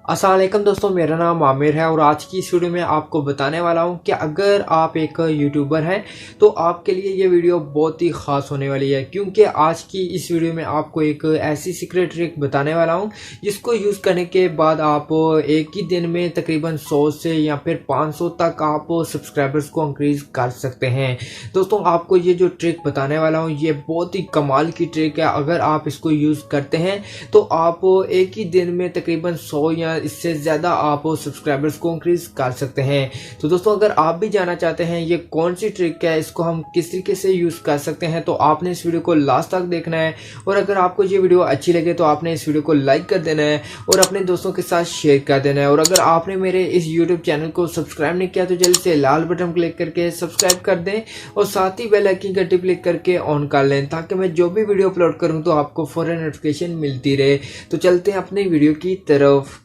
अस्सलाम वालेकुम दोस्तों, मेरा नाम आमिर है और आज की इस वीडियो में आपको बताने वाला हूं कि अगर आप एक यूट्यूबर हैं तो आपके लिए ये वीडियो बहुत ही ख़ास होने वाली है, क्योंकि आज की इस वीडियो में आपको एक ऐसी सीक्रेट ट्रिक बताने वाला हूं जिसको यूज़ करने के बाद आप एक ही दिन में तकरीबन 100 से या फिर 500 तक आप सब्सक्राइबर्स को इंक्रीज़ कर सकते हैं। दोस्तों, आपको ये जो ट्रिक बताने वाला हूँ ये बहुत ही कमाल की ट्रिक है। अगर आप इसको यूज़ करते हैं तो आप एक ही दिन में तकरीबन 100 या इससे ज़्यादा आप सब्सक्राइबर्स को इंक्रीज कर सकते हैं। तो दोस्तों, अगर आप भी जानना चाहते हैं ये कौन सी ट्रिक है, इसको हम किस तरीके से यूज़ कर सकते हैं, तो आपने इस वीडियो को लास्ट तक देखना है। और अगर आपको ये वीडियो अच्छी लगे तो आपने इस वीडियो को लाइक कर देना है और अपने दोस्तों के साथ शेयर कर देना है। और अगर आपने मेरे इस यूट्यूब चैनल को सब्सक्राइब नहीं किया तो जल्दी से लाल बटन क्लिक करके सब्सक्राइब कर दें और साथ ही बेल आइकन घंटी क्लिक करके ऑन कर लें, ताकि मैं जो भी वीडियो अपलोड करूं तो आपको फौरन नोटिफिकेशन मिलती रहे। तो चलते हैं अपनी वीडियो की तरफ।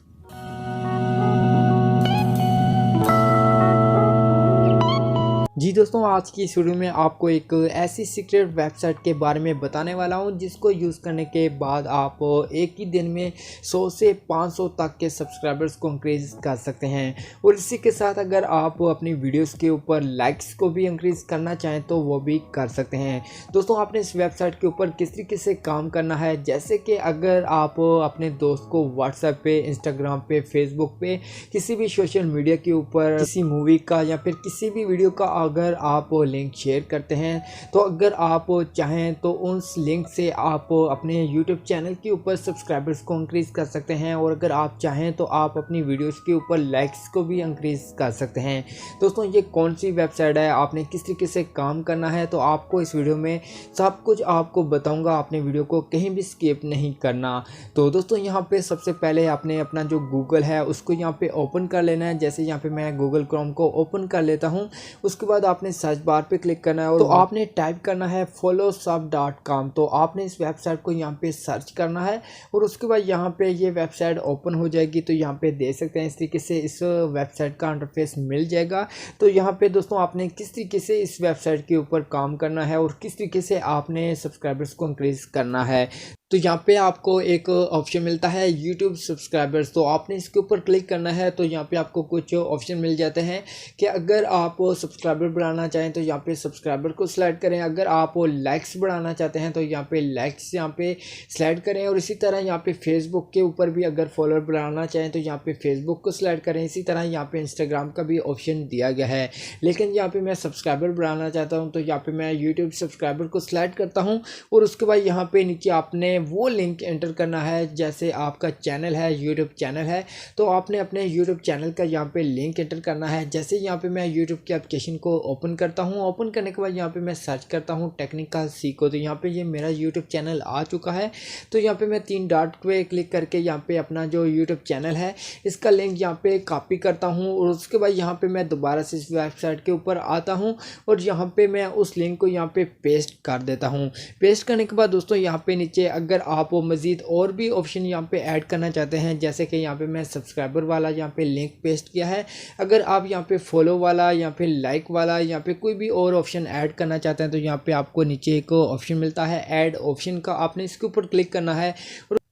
जी दोस्तों, आज की इस वीडियो में आपको एक ऐसी सीक्रेट वेबसाइट के बारे में बताने वाला हूं जिसको यूज़ करने के बाद आप एक ही दिन में 100 से 500 तक के सब्सक्राइबर्स को इंक्रीज़ कर सकते हैं। और इसी के साथ अगर आप अपनी वीडियोस के ऊपर लाइक्स को भी इंक्रीज़ करना चाहें तो वो भी कर सकते हैं। दोस्तों, आपने इस वेबसाइट के ऊपर किस तरीके से काम करना है, जैसे कि अगर आप अपने दोस्त को व्हाट्सएप पे, इंस्टाग्राम पे, फेसबुक पे, किसी भी सोशल मीडिया के ऊपर किसी मूवी का या फिर किसी भी वीडियो का अगर आप लिंक शेयर करते हैं तो अगर आप चाहें तो उस लिंक से आप अपने YouTube चैनल के ऊपर सब्सक्राइबर्स को इंक्रीज़ कर सकते हैं। और अगर आप चाहें तो आप अपनी वीडियोस के ऊपर लाइक्स को भी इंक्रीज़ कर सकते हैं। दोस्तों, ये कौन सी वेबसाइट है, आपने किस तरीके से काम करना है, तो आपको इस वीडियो में सब कुछ आपको बताऊँगा। आपने वीडियो को कहीं भी स्किप नहीं करना। तो दोस्तों, यहाँ पर सबसे पहले आपने अपना जो गूगल है उसको यहाँ पर ओपन कर लेना है। जैसे यहाँ पर मैं गूगल क्रोम को ओपन कर लेता हूँ, उसके बाद आपने सर्च बार पे क्लिक करना है और तो आपने टाइप करना है followsub.com। तो आपने इस वेबसाइट को यहाँ पे सर्च करना है और उसके बाद यहाँ पे ये वेबसाइट ओपन हो जाएगी। तो यहाँ पे देख सकते हैं इस तरीके से इस वेबसाइट का इंटरफेस मिल जाएगा। तो यहाँ पे दोस्तों, आपने किस तरीके से इस वेबसाइट के ऊपर काम करना है और किस तरीके से आपने सब्सक्राइबर्स को इंक्रीज करना है, तो यहाँ पे आपको एक ऑप्शन मिलता है यूट्यूब सब्सक्राइबर्स। तो आपने इसके ऊपर क्लिक करना है। तो यहाँ पे आपको कुछ ऑप्शन मिल जाते हैं कि अगर आप सब्सक्राइबर बढ़ाना चाहें तो यहाँ पे सब्सक्राइबर को सिलेक्ट करें, अगर आप लाइक्स बढ़ाना चाहते हैं तो यहाँ पे लाइक्स यहाँ पे सिलेक्ट करें। और इसी तरह यहाँ पे फेसबुक के ऊपर भी अगर फॉलोअर बढ़ाना चाहें तो यहाँ पे फेसबुक को सिलेक्ट करें। इसी तरह यहाँ पे इंस्टाग्राम का भी ऑप्शन दिया गया है, लेकिन यहाँ पे मैं सब्सक्राइबर बढ़ाना चाहता हूँ तो यहाँ पे मैं यूट्यूब सब्सक्राइबर को सिलेक्ट करता हूँ। और उसके बाद यहाँ पे नीचे आपने वो लिंक एंटर करना है। जैसे आपका चैनल है, यूट्यूब चैनल है, तो आपने अपने यूट्यूब चैनल का यहाँ पे लिंक एंटर करना है। जैसे यहाँ पे मैं यूट्यूब के एप्लीकेशन को ओपन करता हूँ, ओपन करने के बाद यहाँ पे मैं सर्च करता हूँ टेक्निकल सीखो, तो यहाँ पे ये मेरा यूट्यूब चैनल आ चुका है। तो यहाँ पे मैं 3 डॉट पे क्लिक करके यहाँ पे अपना जो यूट्यूब चैनल है इसका लिंक यहाँ पे कॉपी करता हूँ। और उसके बाद यहाँ पे मैं दोबारा से इस वेबसाइट के ऊपर आता हूँ और यहाँ पे मैं उस लिंक को यहाँ पे पेस्ट कर देता हूँ। पेस्ट करने के बाद दोस्तों, यहाँ पे नीचे अगर आप मज़ीद और भी ऑप्शन यहाँ पे ऐड करना चाहते हैं, जैसे कि यहाँ पे मैं सब्सक्राइबर वाला यहाँ पे लिंक पेस्ट किया है, अगर आप यहाँ पे फॉलो वाला या फिर लाइक वाला यहाँ पे कोई भी और ऑप्शन ऐड करना चाहते हैं तो यहाँ पे आपको नीचे एक ऑप्शन मिलता है ऐड ऑप्शन का, आपने इसके ऊपर क्लिक करना है।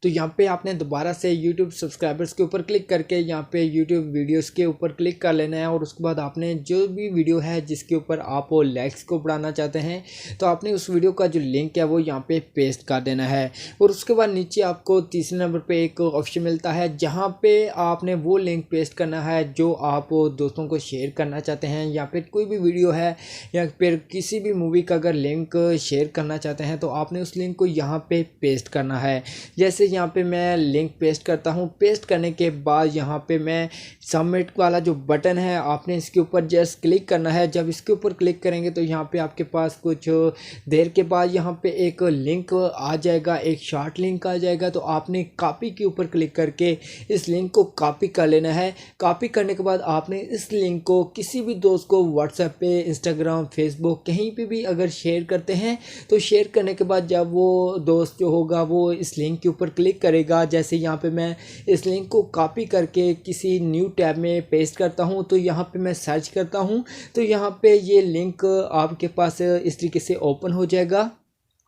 तो यहाँ पे आपने दोबारा से YouTube सब्सक्राइबर्स के ऊपर क्लिक करके यहाँ पे YouTube वीडियोस के ऊपर क्लिक कर लेना है। और उसके बाद आपने जो भी वीडियो है जिसके ऊपर आप वो लाइक्स को बढ़ाना चाहते हैं तो आपने उस वीडियो का जो लिंक है वो यहाँ पे पेस्ट कर देना है। और उसके बाद नीचे आपको तीसरे नंबर पे एक ऑप्शन मिलता है जहाँ पे आपने वो लिंक पेस्ट करना है जो आप दोस्तों को शेयर करना चाहते हैं, या फिर कोई भी वीडियो है या फिर किसी भी मूवी का अगर लिंक शेयर करना चाहते हैं तो आपने उस लिंक को यहाँ पे पेस्ट करना है। जैसे यहाँ पे मैं लिंक पेस्ट करता हूँ, पेस्ट करने के बाद यहाँ पे मैं सबमिट वाला जो बटन है आपने इसके ऊपर जस्ट क्लिक करना है। जब इसके ऊपर क्लिक करेंगे तो यहाँ पे आपके पास कुछ देर के बाद यहाँ पे एक लिंक आ जाएगा, एक शॉर्ट लिंक आ जाएगा। तो आपने कॉपी के ऊपर क्लिक करके इस लिंक को कॉपी कर लेना है। कॉपी करने के बाद आपने इस लिंक को किसी भी दोस्त को व्हाट्सएप पे, इंस्टाग्राम, फेसबुक कहीं पे भी अगर शेयर करते हैं तो शेयर करने के बाद जब वो दोस्त जो होगा वो इस लिंक के ऊपर क्लिक करेगा, जैसे यहाँ पे मैं इस लिंक को कॉपी करके किसी न्यू टैब में पेस्ट करता हूँ तो यहाँ पे मैं सर्च करता हूँ तो यहाँ पे ये लिंक आपके पास इस तरीके से ओपन हो जाएगा।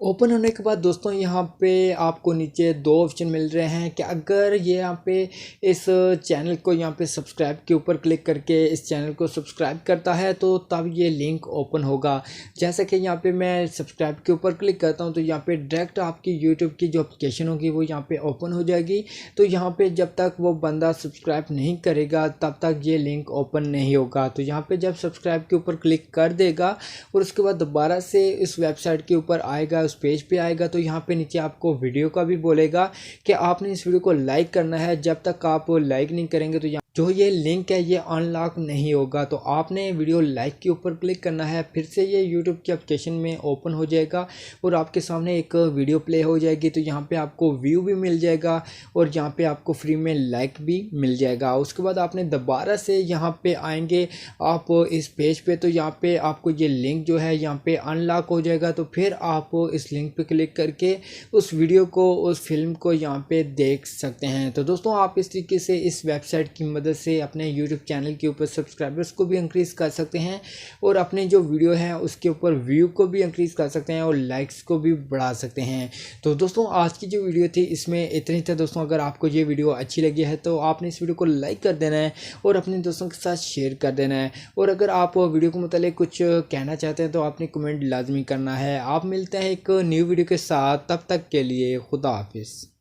ओपन होने के बाद दोस्तों यहाँ पे आपको नीचे दो ऑप्शन मिल रहे हैं कि अगर ये यहाँ पे इस चैनल को यहाँ पे सब्सक्राइब के ऊपर क्लिक करके इस चैनल को सब्सक्राइब करता है तो तब ये लिंक ओपन होगा। जैसा कि यहाँ पे मैं सब्सक्राइब के ऊपर क्लिक करता हूँ तो यहाँ पे डायरेक्ट आपकी यूट्यूब की जो एप्लीकेशन होगी वो यहाँ पे ओपन हो जाएगी। तो यहाँ पे जब तक वो बंदा सब्सक्राइब नहीं करेगा तब तक ये लिंक ओपन नहीं होगा। तो यहाँ पे जब सब्सक्राइब के ऊपर क्लिक कर देगा और उसके बाद दोबारा से इस वेबसाइट के ऊपर आएगा, उस पेज पे आएगा तो यहाँ पे नीचे आपको वीडियो का भी बोलेगा कि आपने इस वीडियो को लाइक करना है। जब तक आप लाइक नहीं करेंगे तो यहाँ जो ये लिंक है ये अनलॉक नहीं होगा। तो आपने वीडियो लाइक के ऊपर क्लिक करना है, फिर से ये यूट्यूब की एप्लीकेशन में ओपन हो जाएगा और आपके सामने एक वीडियो प्ले हो जाएगी। तो यहाँ पे आपको व्यू भी मिल जाएगा और यहाँ पे आपको फ्री में लाइक भी मिल जाएगा। उसके बाद आपने दोबारा से यहाँ पे आएंगे आप इस पेज पे, तो यहाँ पे आपको ये लिंक जो है यहाँ पे अनलॉक हो जाएगा। तो फिर आप इस लिंक पे क्लिक करके उस वीडियो को, उस फिल्म को यहाँ पे देख सकते हैं। तो दोस्तों आप इस तरीके से इस वेबसाइट की मदद से अपने YouTube चैनल के ऊपर सब्सक्राइबर्स को भी इंक्रीज़ कर सकते हैं और अपने जो वीडियो है उसके ऊपर व्यू को भी इंक्रीज़ कर सकते हैं और लाइक्स को भी बढ़ा सकते हैं। तो दोस्तों आज की जो वीडियो थी इसमें इतनी था दोस्तों। अगर आपको ये वीडियो अच्छी लगी है तो आपने इस वीडियो को लाइक कर देना है और अपने दोस्तों के साथ शेयर कर देना है। और अगर आप वीडियो को मतलब कुछ कहना चाहते हैं तो आपने कमेंट लाजमी करना है। आप मिलते हैं एक न्यू वीडियो के साथ, तब तक के लिए खुदा हाफिज़।